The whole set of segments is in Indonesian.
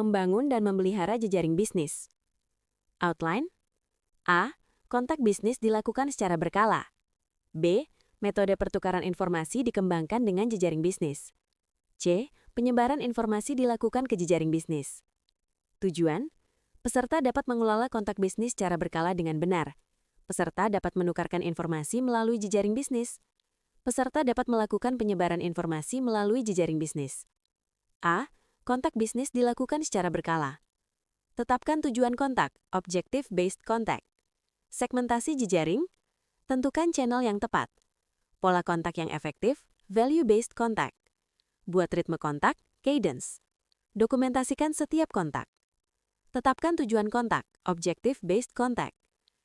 membangun dan memelihara jejaring bisnis. Outline. A. Kontak bisnis dilakukan secara berkala. B. Metode pertukaran informasi dikembangkan dengan jejaring bisnis. C. Penyebaran informasi dilakukan ke jejaring bisnis. Tujuan. Peserta dapat mengelola kontak bisnis secara berkala dengan benar. Peserta dapat menukarkan informasi melalui jejaring bisnis. Peserta dapat melakukan penyebaran informasi melalui jejaring bisnis. A. Kontak bisnis dilakukan secara berkala. Tetapkan tujuan kontak, objective-based contact. Segmentasi jejaring. Tentukan channel yang tepat. Pola kontak yang efektif, value-based contact. Buat ritme kontak, cadence. Dokumentasikan setiap kontak. Tetapkan tujuan kontak, objective-based contact.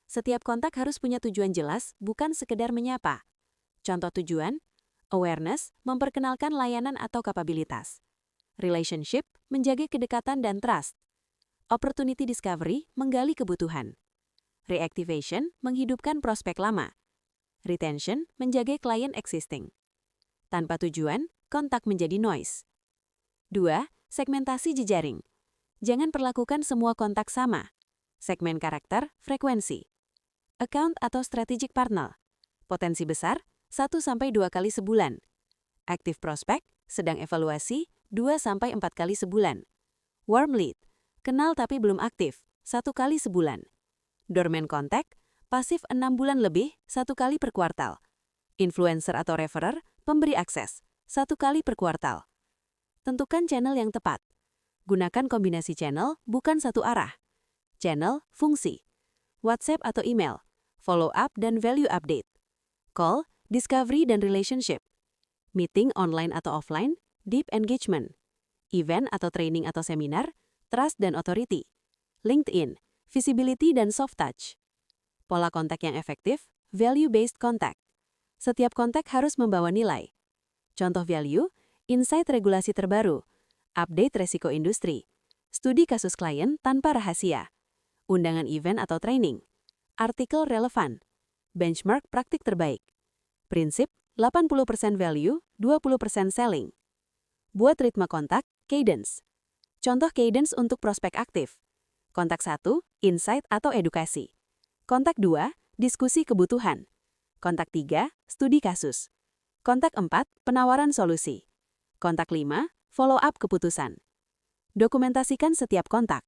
Setiap kontak harus punya tujuan jelas, bukan sekedar menyapa. Contoh tujuan, awareness, memperkenalkan layanan atau kapabilitas. Relationship, menjaga kedekatan dan trust. Opportunity discovery, menggali kebutuhan. Reactivation, menghidupkan prospek lama. Retention, menjaga klien existing. Tanpa tujuan, kontak menjadi noise. 2. Segmentasi jejaring. Jangan perlakukan semua kontak sama. Segmen karakter, frekuensi. Account atau strategic partner. Potensi besar, 1-2 kali sebulan. Aktif prospek, sedang evaluasi, 2-4 kali sebulan. Warm lead, kenal tapi belum aktif, 1 kali sebulan. Dormant contact, pasif 6 bulan lebih, 1 kali per kuartal. Influencer atau referrer, pemberi akses, 1 kali per kuartal. Tentukan channel yang tepat. Gunakan kombinasi channel, bukan satu arah. Channel, fungsi. WhatsApp atau email, follow up dan value update. Call, discovery dan relationship. Meeting online atau offline, deep engagement. Event atau training atau seminar, trust dan authority. LinkedIn, visibility dan soft touch. Pola kontak yang efektif, value-based contact. Setiap kontak harus membawa nilai. Contoh value, insight regulasi terbaru, update resiko industri, studi kasus klien tanpa rahasia, undangan event atau training, artikel relevan, benchmark praktik terbaik. Prinsip, 80% value, 20% selling. Buat ritme kontak, cadence. Contoh cadence untuk prospek aktif. Kontak 1, insight atau edukasi. Kontak 2, diskusi kebutuhan. Kontak 3, studi kasus. Kontak 4, penawaran solusi. Kontak 5, follow up keputusan. Dokumentasikan setiap kontak.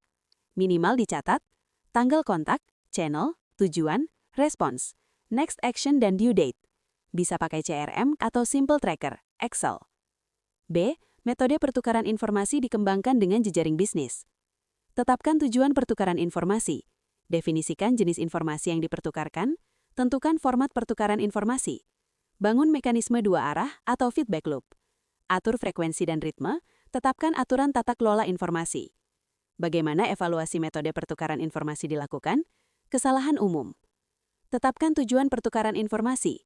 Minimal dicatat, tanggal kontak, channel, tujuan, respons, next action dan due date. Bisa pakai CRM atau simple tracker, Excel. B. Metode pertukaran informasi dikembangkan dengan jejaring bisnis. Tetapkan tujuan pertukaran informasi. Definisikan jenis informasi yang dipertukarkan, tentukan format pertukaran informasi. Bangun mekanisme 2 arah atau feedback loop. Atur frekuensi dan ritme, tetapkan aturan tata kelola informasi. Bagaimana evaluasi metode pertukaran informasi dilakukan? Kesalahan umum. Tetapkan tujuan pertukaran informasi.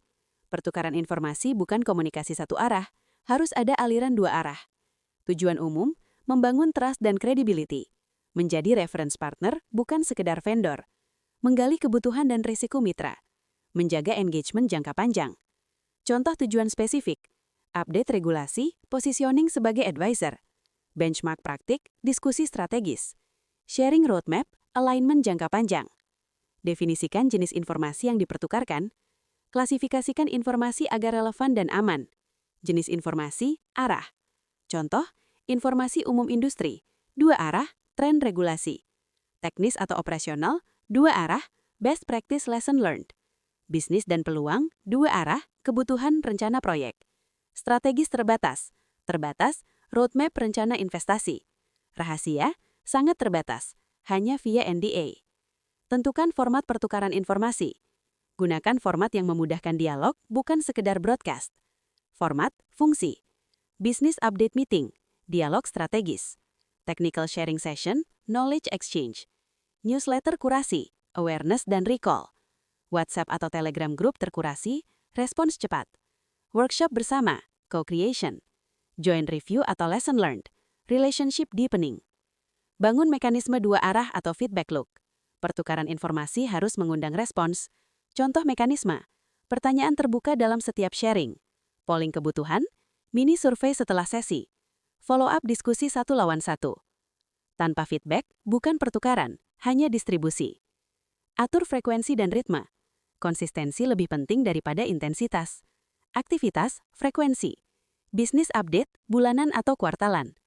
Pertukaran informasi bukan komunikasi satu arah, harus ada aliran 2 arah. Tujuan umum, membangun trust dan credibility. Menjadi reference partner, bukan sekedar vendor. Menggali kebutuhan dan risiko mitra. Menjaga engagement jangka panjang. Contoh tujuan spesifik. Update regulasi, positioning sebagai advisor. Benchmark praktik, diskusi strategis. Sharing roadmap, alignment jangka panjang. Definisikan jenis informasi yang dipertukarkan. Klasifikasikan informasi agar relevan dan aman. Jenis informasi, arah. Contoh, informasi umum industri, 2 arah, tren regulasi. Teknis atau operasional, 2 arah, best practice lesson learned. Bisnis dan peluang, 2 arah, kebutuhan rencana proyek. Strategis terbatas, roadmap rencana investasi. Rahasia, sangat terbatas, hanya via NDA. Tentukan format pertukaran informasi. Gunakan format yang memudahkan dialog, bukan sekedar broadcast. Format, fungsi. Business update meeting, dialog strategis. Technical sharing session, knowledge exchange. Newsletter kurasi, awareness dan recall. WhatsApp atau Telegram group terkurasi, respons cepat. Workshop bersama, co-creation. Joint review atau lesson learned, relationship deepening. Bangun mekanisme 2 arah atau feedback loop. Pertukaran informasi harus mengundang respons. Contoh mekanisme, pertanyaan terbuka dalam setiap sharing. Polling kebutuhan, mini survei setelah sesi. Follow up diskusi 1 lawan 1. Tanpa feedback, bukan pertukaran, hanya distribusi. Atur frekuensi dan ritme. Konsistensi lebih penting daripada intensitas. Aktivitas, frekuensi. Bisnis update, bulanan atau kuartalan.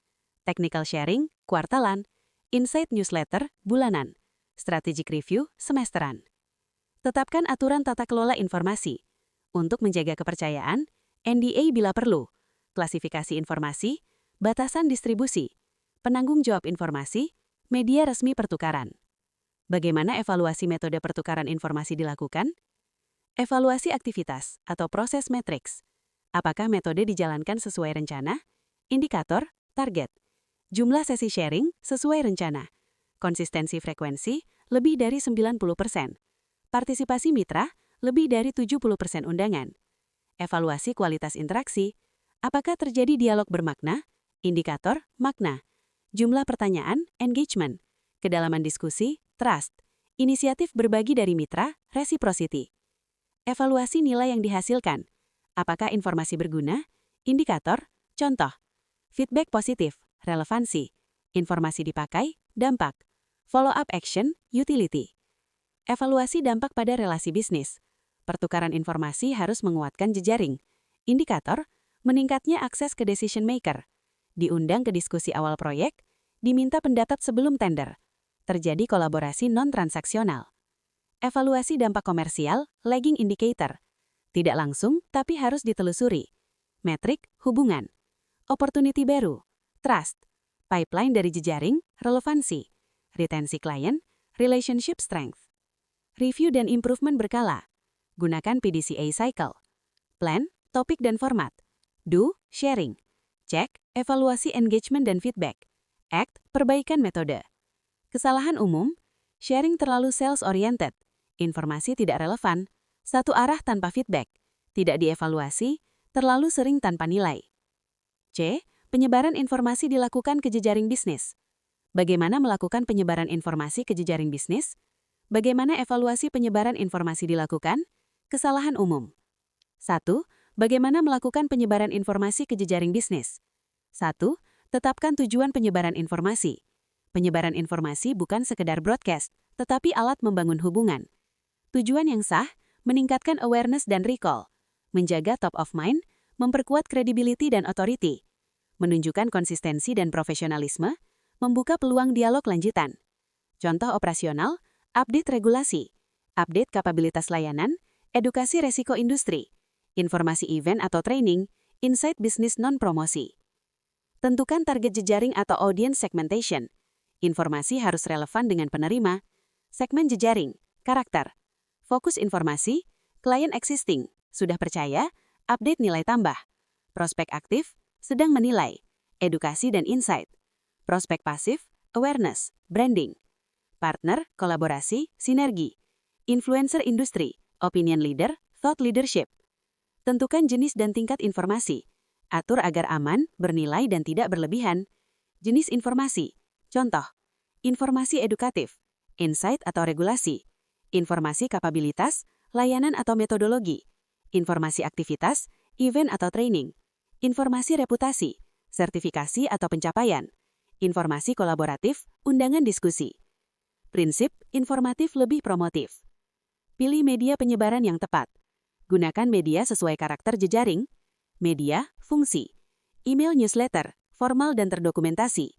Technical sharing, kuartalan. Insight newsletter, bulanan. Strategic review, semesteran. Tetapkan aturan tata kelola informasi. Untuk menjaga kepercayaan, NDA bila perlu. Klasifikasi informasi, batasan distribusi. Penanggung jawab informasi, media resmi pertukaran. Bagaimana evaluasi metode pertukaran informasi dilakukan? Evaluasi aktivitas atau proses matriks. Apakah metode dijalankan sesuai rencana? Indikator, target. Jumlah sesi sharing sesuai rencana. Konsistensi frekuensi lebih dari 90%. Partisipasi mitra lebih dari 70% undangan. Evaluasi kualitas interaksi. Apakah terjadi dialog bermakna? Indikator, makna. Jumlah pertanyaan, engagement. Kedalaman diskusi, trust. Inisiatif berbagi dari mitra, reciprocity. Evaluasi nilai yang dihasilkan. Apakah informasi berguna? Indikator, contoh. Feedback positif, relevansi. Informasi dipakai, dampak. Follow-up action, utility. Evaluasi dampak pada relasi bisnis. Pertukaran informasi harus menguatkan jejaring. Indikator, meningkatnya akses ke decision maker. Diundang ke diskusi awal proyek, diminta pendapat sebelum tender. Terjadi kolaborasi non-transaksional. Evaluasi dampak komersial, lagging indicator. Tidak langsung, tapi harus ditelusuri. Metrik, hubungan. Opportunity baru, trust. Pipeline dari jejaring, relevansi. Retensi klien, relationship strength. Review dan improvement berkala. Gunakan PDCA cycle. Plan, topik dan format. Do, sharing. Check, evaluasi engagement dan feedback. Act, perbaikan metode. Kesalahan umum, sharing terlalu sales-oriented. Informasi tidak relevan. Satu arah tanpa feedback. Tidak dievaluasi, terlalu sering tanpa nilai. C. Penyebaran informasi dilakukan ke jejaring bisnis. Bagaimana melakukan penyebaran informasi ke jejaring bisnis? Bagaimana evaluasi penyebaran informasi dilakukan? Kesalahan umum. 1. Bagaimana melakukan penyebaran informasi ke jejaring bisnis? 1. Tetapkan tujuan penyebaran informasi. Penyebaran informasi bukan sekedar broadcast, tetapi alat membangun hubungan. Tujuan yang sah, meningkatkan awareness dan recall, menjaga top of mind, memperkuat credibility dan authority, menunjukkan konsistensi dan profesionalisme, membuka peluang dialog lanjutan. Contoh operasional, update regulasi, update kapabilitas layanan, edukasi resiko industri, informasi event atau training, insight bisnis non-promosi. Tentukan target jejaring atau audience segmentation. Informasi harus relevan dengan penerima. Segmen jejaring, karakter. Fokus informasi, klien existing, sudah percaya, update nilai tambah. Prospek aktif, sedang menilai, edukasi dan insight. Prospek pasif, awareness, branding. Partner, kolaborasi, sinergi. Influencer industri, opinion leader, thought leadership. Tentukan jenis dan tingkat informasi. Atur agar aman, bernilai dan tidak berlebihan. Jenis informasi. Contoh, informasi edukatif, insight atau regulasi. Informasi kapabilitas, layanan atau metodologi. Informasi aktivitas, event atau training. Informasi reputasi, sertifikasi atau pencapaian. Informasi kolaboratif, undangan diskusi. Prinsip, informatif lebih promotif. Pilih media penyebaran yang tepat. Gunakan media sesuai karakter jejaring. Media, fungsi. Email newsletter, formal dan terdokumentasi.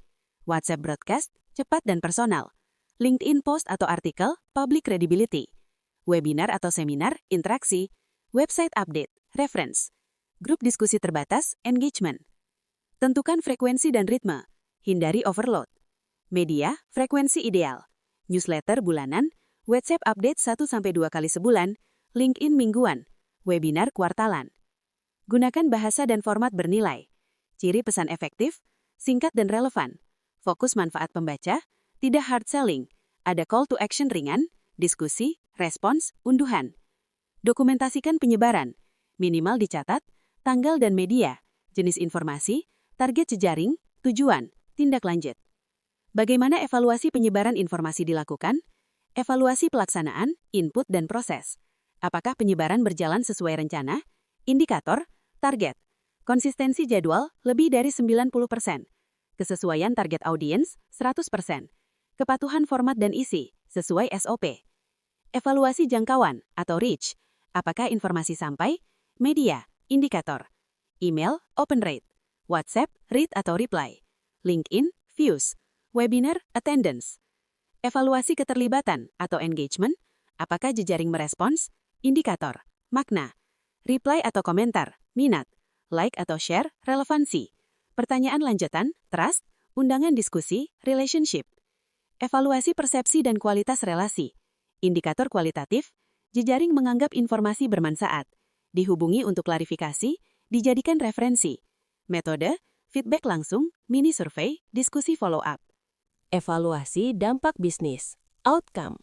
WhatsApp broadcast, cepat dan personal. LinkedIn post atau artikel, public credibility. Webinar atau seminar, interaksi. Website update, reference. Grup diskusi terbatas, engagement. Tentukan frekuensi dan ritme. Hindari overload. Media, frekuensi ideal. Newsletter bulanan, WhatsApp update 1-2 kali sebulan, LinkedIn mingguan, webinar kuartalan. Gunakan bahasa dan format bernilai. Ciri pesan efektif, singkat dan relevan. Fokus manfaat pembaca, tidak hard selling. Ada call to action ringan, diskusi, respons, unduhan. Dokumentasikan penyebaran. Minimal dicatat, tanggal dan media, jenis informasi, target jejaring, tujuan, tindak lanjut. Bagaimana evaluasi penyebaran informasi dilakukan? Evaluasi pelaksanaan, input dan proses. Apakah penyebaran berjalan sesuai rencana? Indikator, target. Konsistensi jadwal lebih dari 90%. Kesesuaian target audiens 100%. Kepatuhan format dan isi sesuai SOP. Evaluasi jangkauan atau reach. Apakah informasi sampai? Media, indikator. Email, open rate. WhatsApp, read atau reply. LinkedIn, views. Webinar, attendance. Evaluasi keterlibatan atau engagement. Apakah jejaring merespons? Indikator, makna. Reply atau komentar, minat. Like atau share, relevansi. Pertanyaan lanjutan, trust. Undangan diskusi, relationship. Evaluasi persepsi dan kualitas relasi. Indikator kualitatif, jejaring menganggap informasi bermanfaat. Dihubungi untuk klarifikasi, dijadikan referensi. Metode, feedback langsung, mini survei, diskusi follow-up. Evaluasi dampak bisnis. Outcome.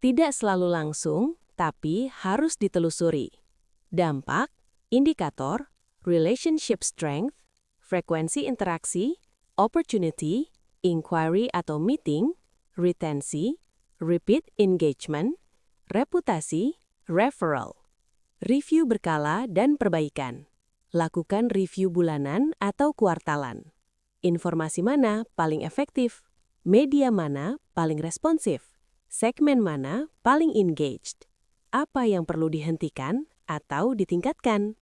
Tidak selalu langsung, tapi harus ditelusuri. Dampak, indikator, relationship strength, frekuensi interaksi, opportunity, inquiry atau meeting, retensi, repeat engagement, reputasi, referral. Review berkala dan perbaikan. Lakukan review bulanan atau kuartalan. Informasi mana paling efektif? Media mana paling responsif? Segmen mana paling engaged? Apa yang perlu dihentikan atau ditingkatkan?